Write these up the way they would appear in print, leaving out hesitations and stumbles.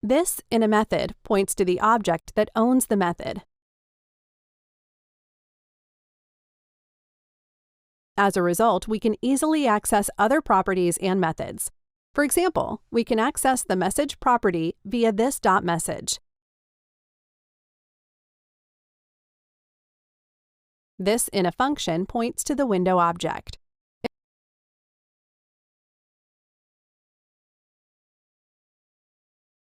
This in a method points to the object that owns the method. As a result, we can easily access other properties and methods. For example, we can access the message property via this .message. This in a function points to the window object.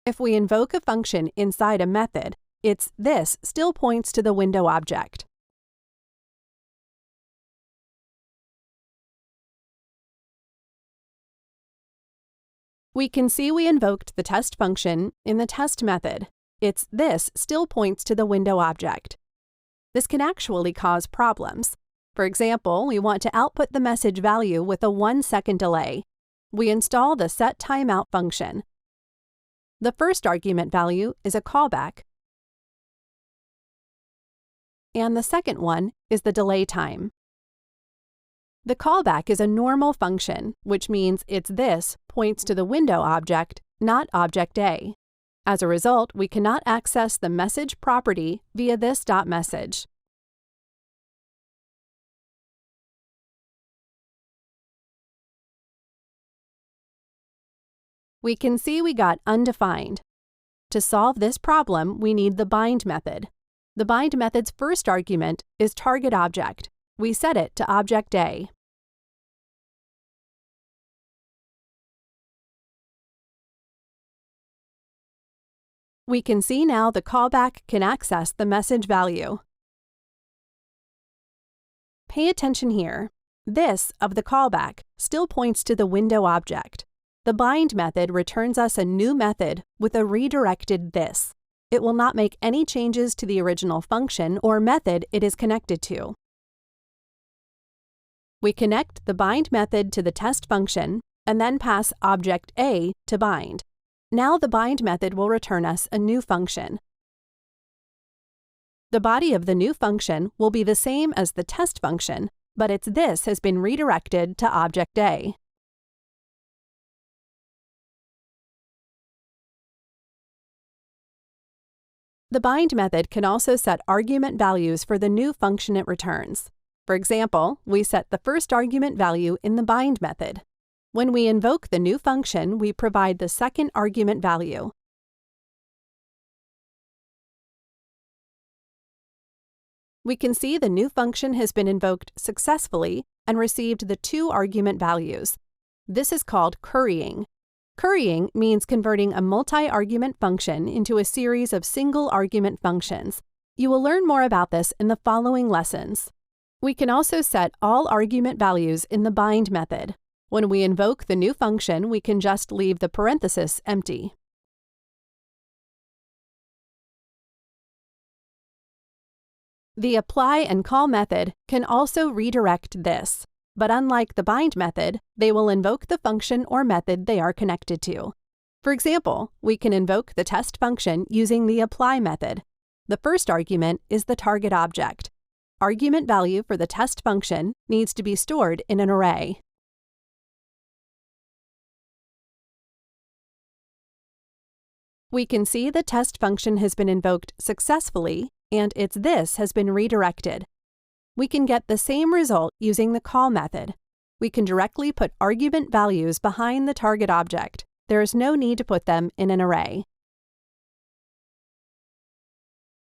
If we invoke a function inside a method, its this still points to the window object. We can see we invoked the test function in the test method. Its this still points to the window object. This can actually cause problems. For example, we want to output the message value with a 1-second delay. We install the setTimeout function. The first argument value is a callback, and the second one is the delay time. The callback is a normal function, which means its this points to the window object, not object A. As a result, we cannot access the message property via this .message. We can see we got undefined. To solve this problem, we need the bind method. The bind method's first argument is target object. We set it to object A. We can see now the callback can access the message value. Pay attention here. This of the callback still points to the window object. The bind method returns us a new method with a redirected this. It will not make any changes to the original function or method it is connected to. We connect the bind method to the test function and then pass object A to bind. Now the bind method will return us a new function. The body of the new function will be the same as the test function, but its this has been redirected to object A. The bind method can also set argument values for the new function it returns. For example, we set the first argument value in the bind method. When we invoke the new function, we provide the second argument value. We can see the new function has been invoked successfully and received the two argument values. This is called currying. Currying means converting a multi-argument function into a series of single-argument functions. You will learn more about this in the following lessons. We can also set all argument values in the bind method. When we invoke the new function, we can just leave the parenthesis empty. The apply and call method can also redirect this. But unlike the bind method, they will invoke the function or method they are connected to. For example, we can invoke the test function using the apply method. The first argument is the target object. Argument value for the test function needs to be stored in an array. We can see the test function has been invoked successfully and its this has been redirected. We can get the same result using the call method. We can directly put argument values behind the target object. There is no need to put them in an array.